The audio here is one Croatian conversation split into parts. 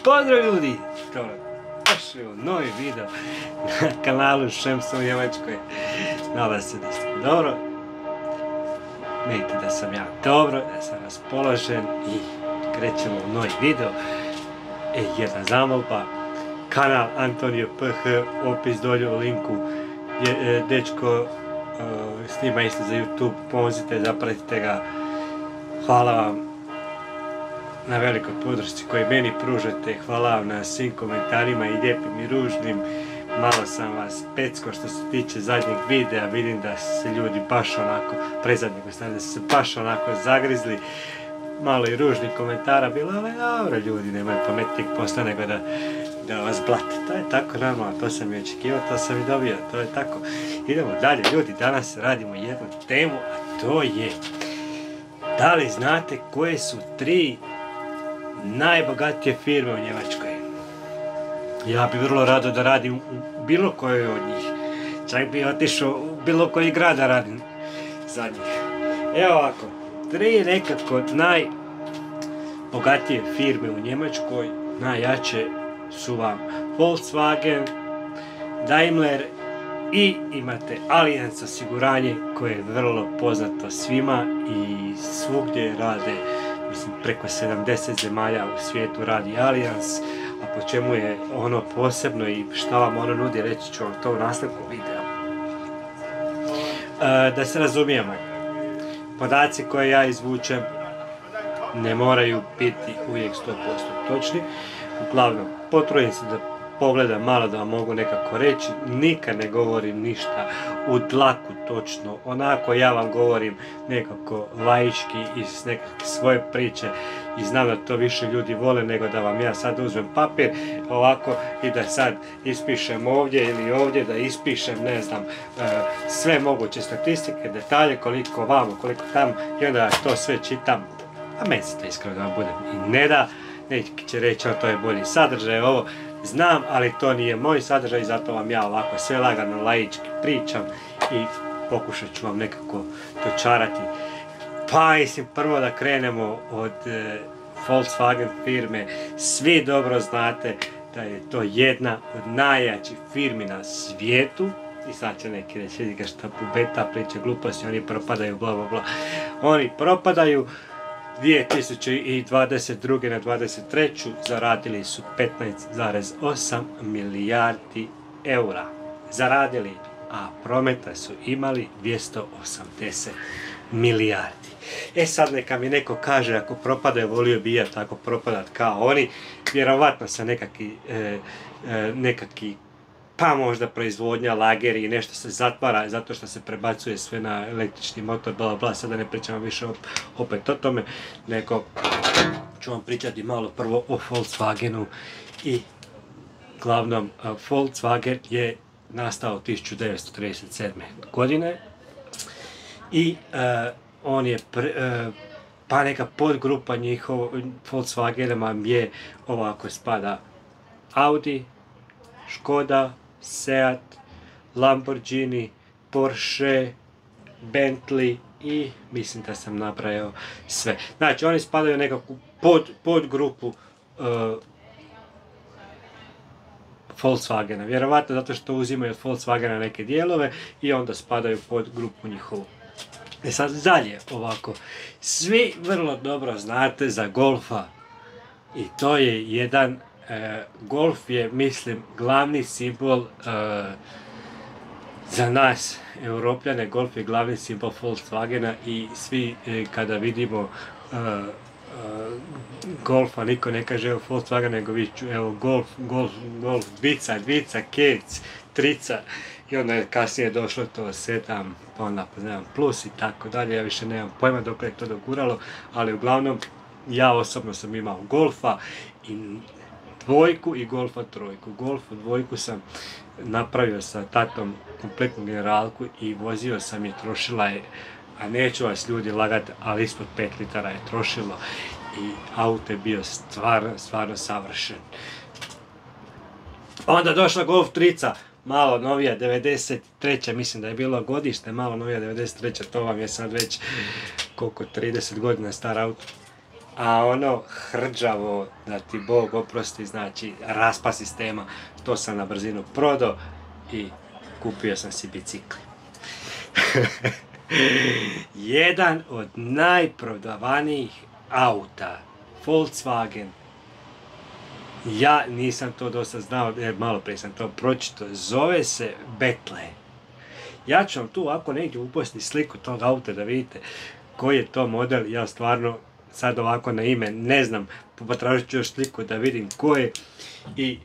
Pozdrav ljudi! Došli u novi video na kanalu Šemsa u Njemačkoj. Nadam se da ste dobro. Vidite da sam ja dobro, da sam raspoložen i krećemo u novi video. Jedna zamolba. Kanal Antonio PH, opis dolje u linku. Dečko snima isto za YouTube, pomozite, zapratite ga. Hvala vam na velikoj podršci koju meni pružate, hvala vam na svim komentarima i lijepim i ružnim. Malo sam vas pecko što se tiče zadnjeg videa, vidim da se ljudi baš onako, prezadnjeg da su se baš onako zagrizli. Malo i ružnih komentara bilo, ali dobro ljudi, nemaju pametnijeg posla nego da vas blate. To je tako normalno, to sam i očekivao, to sam i dobio, to je tako. Idemo dalje ljudi, danas radimo jednu temu, a to je: da li znate koje su 3 najbogatije firme u Njemačkoj? Ja bi vrlo rado da radim u bilo kojoj od njih. Čak bi otišao u bilo koji grad da radim za njih. Evo ovako, 3 nekako najbogatije firme u Njemačkoj, najjače su vam Volkswagen, Daimler i imate Allianz osiguranje koje je vrlo poznato svima i svugdje rade. Mislim, preko 70 zemalja u svijetu radi Allianz, a po čemu je ono posebno i šta vam ono nudi, reći ću vam to u nastavku videa. Da se razumijemo, podaci koje ja izvučem ne moraju biti uvijek 100% točni. Uglavnom, potrudim se da pogledam malo da vam mogu nekako reći, nikad ne govorim ništa u dlaku točno, onako ja vam govorim nekako laički iz nekakve svoje priče i znam da to više ljudi vole nego da vam ja sad uzmem papir ovako i da sad ispišem ovdje ili ovdje, da ispišem ne znam sve moguće statistike, detalje, koliko vamo, koliko tamo i onda to sve čitam, a meni se to iskreno da vam budem i ne da, neki će reći to je bolji sadržaj, ovo znam, ali to nije moj sadržaj, zato vam ja ovako sve lagano laički pričam i pokušat ću vam nekako dočarati. Pa mislim, prvo da krenemo od Volkswagen firme. Svi dobro znate da je to jedna od najjačih firmi na svijetu. I sad će neki reći, vidi ga šta bubeta priča gluposti, oni propadaju, bla bla bla. Oni propadaju. 2022. na 2023. zaradili su 15,8 milijardi eura. Zaradili, a prometa su imali 280 milijardi. Sad neka mi neko kaže, ako propadaju, volio bi ja tako propadat kao oni, vjerovatno sa nekaki pa možda proizvodnja, lageri i nešto se zatvara zato što se prebacuje sve na električni motor, bla bla, sada ne pričamo više opet o tome, nego ću vam pričati malo prvo o Volkswagenu. I glavnom, Volkswagen je nastao 1937. godine i on je pa neka podgrupa Volkswagenima je ovako spada Audi, Škoda, Seat, Lamborghini, Porsche, Bentley i mislim da sam napravio sve. Znači oni spadaju u nekakvu podgrupu Volkswagena, vjerovatno zato što uzimaju od Volkswagena neke dijelove i onda spadaju pod grupu njihovu. Sad dalje ovako, svi vrlo dobro znate za Golfa i to je jedan Golf je, mislim, glavni simbol za nas Europljane. Golf je glavni simbol Volkswagena i svi kada vidimo Golfa, niko ne kaže evo Volkswagen, nego viću evo Golf, dvica, kec, trica i onda je kasnije došlo to 7, pa onda znam plus i tako dalje, ja više nemam pojma dok je to doguralo, ali uglavnom ja osobno sam imao Golfa i dvojku i Golfa trojku. Golfu dvojku sam napravio sa tatom kompletnu generalku i vozio sam je, trošila je, a neću vas ljudi lagati, ali ispod 5 litara je trošilo i auto je bio stvarno savršen. Onda došla Golf trica, malo novija, 93. mislim da je bilo godište, malo novija 93. To vam je sad već koliko, 30 godina star auto. a ono hrđavo, da ti Bog oprosti, znači raspad sistema, to sam na brzinu prodao i kupio sam si bicikl. Jedan od najprodavanijih auta, Volkswagen, ja nisam to dosta znao, jer malo prije sam to pročitao, zove se Bentley. Ja ću vam tu ovako negdje upostiti sliku tog auta da vidite koji je to model, ja stvarno sad ovako na ime ne znam, potražit ću još sliku da vidim ko je i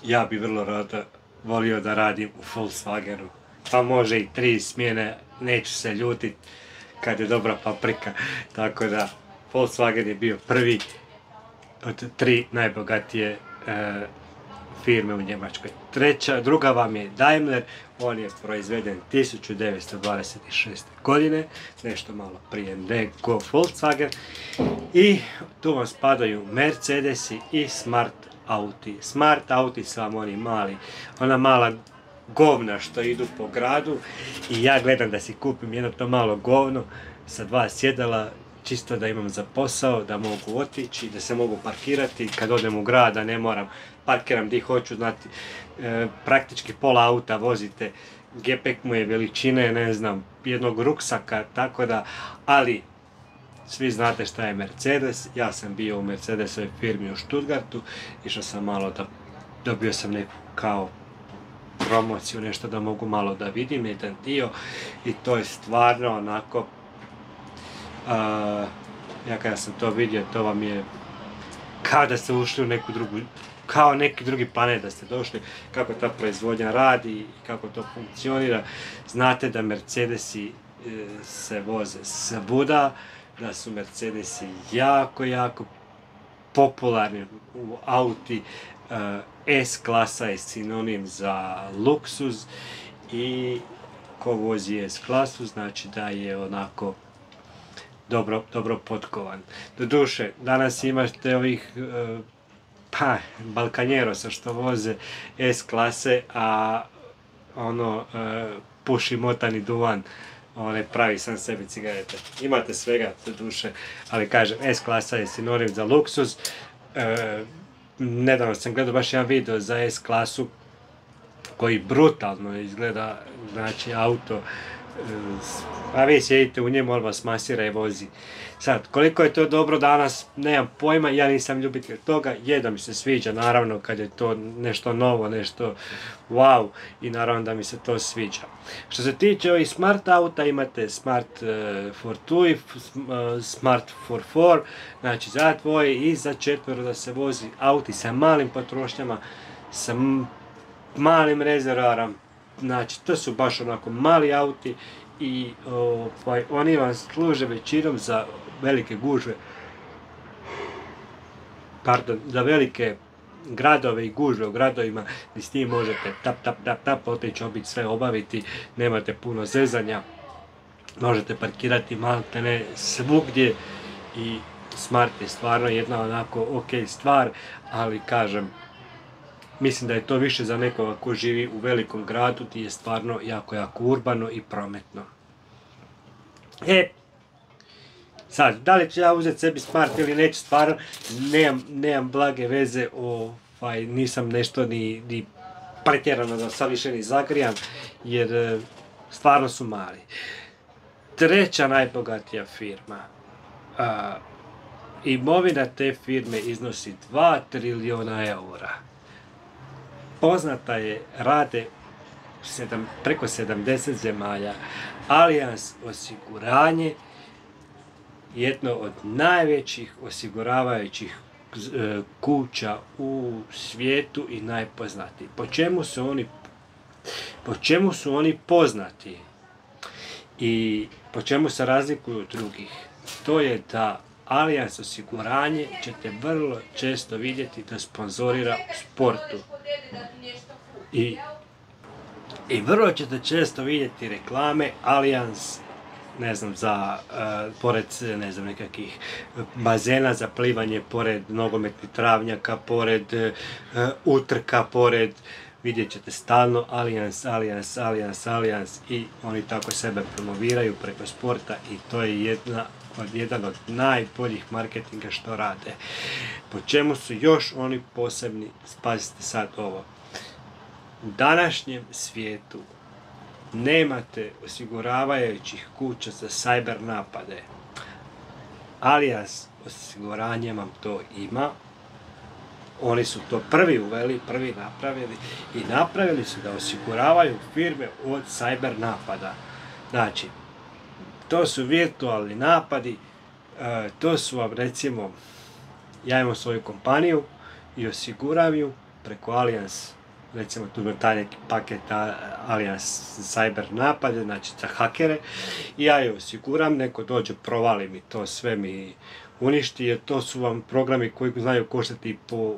ja bi vrlo rado volio da radim u Volkswagenu, pa može i 3 smjene, neću se ljutit kad je dobra paprika, tako da Volkswagen je bio prvi od 3 najbogatije firme u Njemačkoj. Druga vam je Daimler, on je proizveden 1926. godine, nešto malo prije nego Volkswagen, i tu vam spadaju Mercedesi i Smart Auti. Smart Auti su vam oni mali, ona mala govna što idu po gradu i ja gledam da si kupim jedno to malo govno sa 2 sjedala, čisto da imam za posao, da mogu otići, da se mogu parkirati kad odem u grad, da ne moram parkiram gdje hoću, znati, praktički pola auta vozite, gepek mu je veličine, ne znam, jednog ruksaka, tako da, ali svi znate šta je Mercedes, ja sam bio u Mercedesovoj firmi u Stuttgartu, išao sam malo da, dobio sam neku kao promociju, nešto da mogu malo da vidim, jedan dio, i to je stvarno onako, ja kada sam to vidio, to vam je kao da ste ušli u neku drugu, kao neki drugi planet da ste došli, kako ta proizvodnja radi i kako to funkcionira. Znate da Mercedesi se voze svuda, da su Mercedesi jako popularni u auti. S-klasa je sinonim za luksuz i ko vozi S-klasu znači da je onako dobro potkovan. Doduše, danas imate ovih balkanjerosa što voze S-klase, a ono puši motani duvan, one pravi sam sebi cigarete. Imate svega, doduše, ali kažem, S-klasa je sinonim za luksuz. Nedavno sam gledao baš jedan video za S-klasu koji brutalno izgleda, znači auto, a vi sjedite u njemu, on vas masira i vozi. Sad, koliko je to dobro danas, nemam pojma, ja nisam ljubitelj toga, da mi se sviđa, naravno, kad je to nešto novo, nešto wow, i naravno da mi se to sviđa. Što se tiče ovih smart auta, imate Smart for 2 i Smart for 4, znači za 2 i za 4 da se vozi, auti sa malim potrošnjama, sa malim rezervoarom, znači to su baš onako mali auti i oni vam služe većinom za velike gužve, za velike gradove i gužve u gradovima gdje s tim možete tap, otići, obiti, sve obaviti, nemate puno zezanja, možete parkirati maltene svugdje i Smart je stvarno jedna onako ok stvar, ali kažem, mislim da je to više za nekoga ko živi u velikom gradu gdje je stvarno jako urbano i prometno. Sad, da li ću ja uzeti sebi Smart ili neću, stvarno nemam blage veze, nisam nešto ni pretjerano da sad više ni zagrijam, jer stvarno su mali. Treća najbogatija firma. Imovina te firme iznosi 2 trilijuna eura. Poznata je, rade preko 70 zemalja. Allianz osiguranje, jedno od najvećih osiguravajućih kuća u svijetu i najpoznatiji. Po čemu su oni poznati i po čemu se razlikuju od drugih? To je da Allianz osiguranje ćete vrlo često vidjeti da sponzorira u sportu. I vrlo ćete često vidjeti reklame Allianz, ne znam, pored, ne znam, nekakvih bazena za plivanje, pored nogometnih travnjaka, pored utrka, pored vidjet ćete stalno Allianz i oni tako sebe promoviraju preko sporta i to je jedan od najboljih marketinga što rade. Po čemu su još oni posebni, spazite sad ovo. U današnjem svijetu nemate osiguravajućih kuća za cyber napade. Allianz osiguranje vam to ima. Oni su to prvi uveli, prvi napravili i napravili su da osiguravaju firme od cyber napada. Znači, to su virtualni napadi, to su vam recimo, ja imam svoju kompaniju i osiguram ju preko Allianz, recimo tu taj neki paket Allianz cyber napade, znači za hakere, i ja ju osiguram, neko dođe, provali mi to, sve mi uništi, jer to su vam programi koji znaju koštati po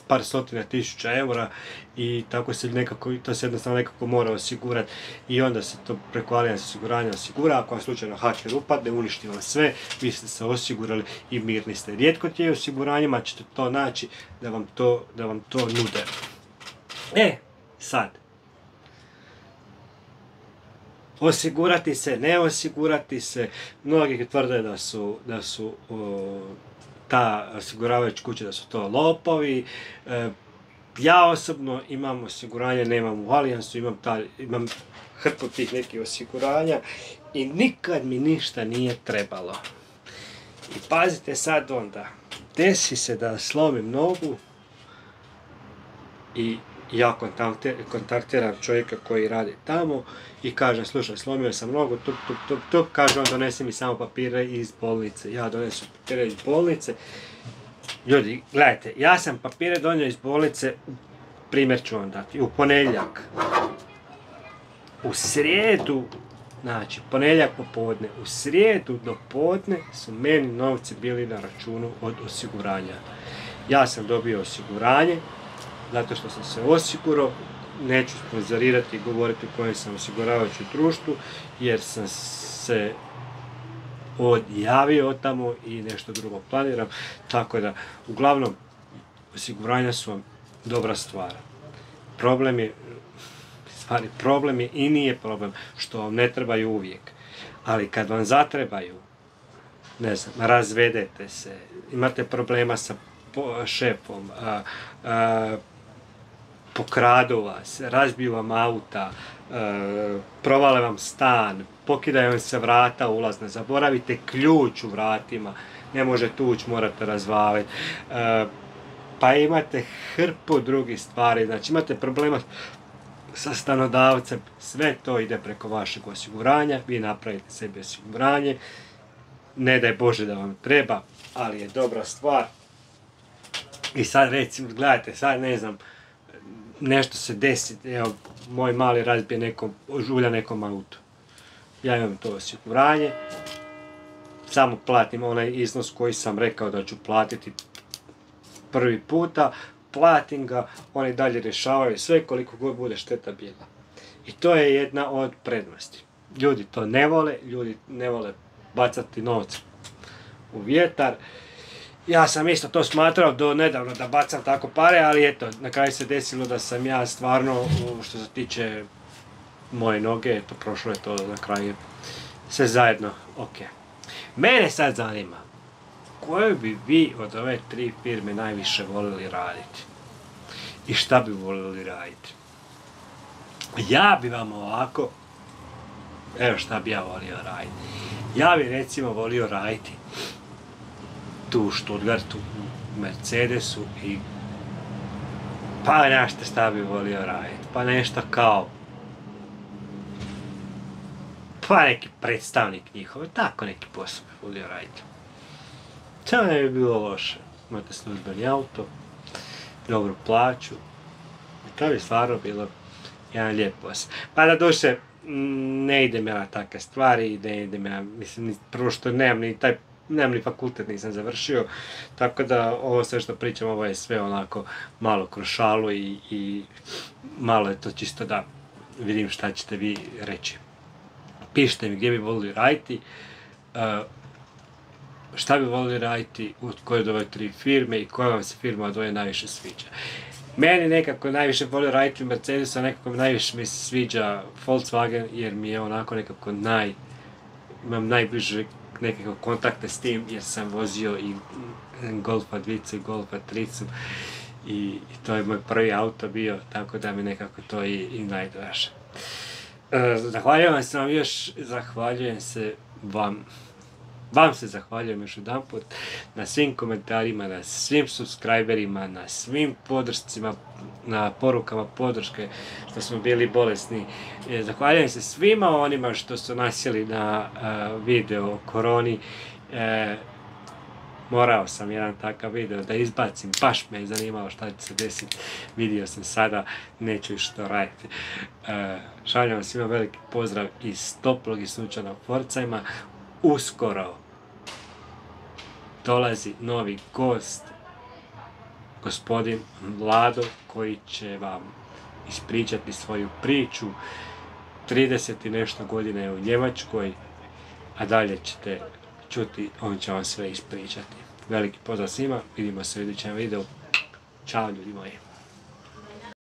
par stotina tisuća eura i tako se nekako, to se jednostavno nekako mora osigurati i onda se to preko Allianz osiguranja osigura, ako vam slučajno haker upadne, uništi vam sve, vi ste se osigurali i mirni ste. Rijetko ti je osiguranjima ćete to naći da vam to nude. Sad. Osigurati se, ne osigurati se, mnogi tvrde da su ta osiguravajuća kuća, da su to lopovi. Ja osobno imam osiguranje, nemam u Allianzu, imam hrpu tih nekih osiguranja i nikad mi ništa nije trebalo. I pazite sad onda, desi se da slomim nogu i ja kontaktiram čovjeka koji radi tamo i kažem, slušaj, slomio sam nogu, tup, kaže on, donesi mi samo papire iz bolnice. Ja donesu papire iz bolnice. Ljudi, gledajte, ja sam papire donio iz bolnice, primjer ću vam dati, u ponedjeljak. U srijedu, znači ponedjeljak popodne, u srijedu do podne su meni novci bili na računu od osiguranja. Ja sam dobio osiguranje, zato što sam se osigurao, neću sponzorirati i govoriti u kojem sam osiguravajućem društvu, jer sam se odjavio od tamo i nešto drugo planiram, tako da, uglavnom, osiguranja su vam dobra stvar. Problem je i nije problem što vam ne trebaju uvijek, ali kad vam zatrebaju, ne znam, razvedete se, imate problema sa šefom, pokradu vas, razbiju vam auta, provale vam stan, pokidaju vam se vrata ulazna, zaboravite ključ u vratima, ne možete ući, morate razvaliti, pa imate hrpu drugih stvari, znači imate problema sa stanodavcem, sve to ide preko vašeg osiguranja, vi napravite sebi osiguranje, ne daj Bože da vam treba, ali je dobra stvar. I sad recimo, gledajte, sad ne znam, nešto se desi, evo, moj mali razbije žulja nekom autu. Ja imam to osiguranje, samo platim onaj iznos koji sam rekao da ću platiti prvi puta, platim ga, oni dalje rješavaju sve koliko god bude šteta bila. I to je jedna od prednosti. Ljudi to ne vole bacati novce u vjetar. Ja sam isto to smatrao do nedavno da bacam tako pare, ali eto, na kraju se desilo da sam ja stvarno, što se tiče moje noge, eto, prošlo je to na kraju sve zajedno, ok. Mene sad zanima, koju bi vi od ove 3 firme najviše voljeli raditi? I šta bi voljeli raditi? Ja bi vam ovako, evo šta bi ja volio raditi. Ja bi recimo volio raditi tu u Stuttgartu, u Mercedesu i pa nešto šta bi volio raditi, pa nešto kao pa neki predstavnik njihove, tako neki posao bi volio raditi. To ne bi bilo loše, imate službeni auto, dobru plaću, to bi stvarno bilo jedan lijep posao. Pa da duše, ne idem ja na takve stvari, ne idem ja, mislim, prvo što nemam ni fakultet, nisam završio, tako da ovo sve što pričam, ovo je sve onako malo kroz šalu i malo je to čisto da vidim šta ćete vi reći. Pišite mi gdje bi volili raditi, šta bi volili raditi u kojoj od ove 3 firme i koja vam se firma od ove najviše sviđa. Meni nekako najviše volio raditi Mercedesu, a nekako najviše mi se sviđa Volkswagen jer mi je onako nekako imam najbliže nekako kontakte s tim jer sam vozio i Golfa 2 i Golfa 3 i to je moj prvi auto bio, tako da mi nekako to i najdraže. Zahvaljujem se vam još, zahvaljujem se vam se zahvaljujem još jedan put na svim komentarima, na svim subscriberima, na svim podršcima, na porukama podrške što smo bili bolesni. Zahvaljujem se svima onima što su nasjeli na video o koroni. Morao sam jedan takav video da izbacim, baš me je zanimalo šta će se desiti. Vidio sam sada, neću što raditi. Šaljem vam svima veliki pozdrav iz toplog i sunčanog Pforzheima. Uskoro dolazi novi gost, gospodin Vlado, koji će vam ispričati svoju priču. 30 i nešto godina je u Njemačkoj, a dalje ćete čuti, on će vam sve ispričati. Veliki pozdrav svima, vidimo se u idućem videu. Ćao ljudi moji.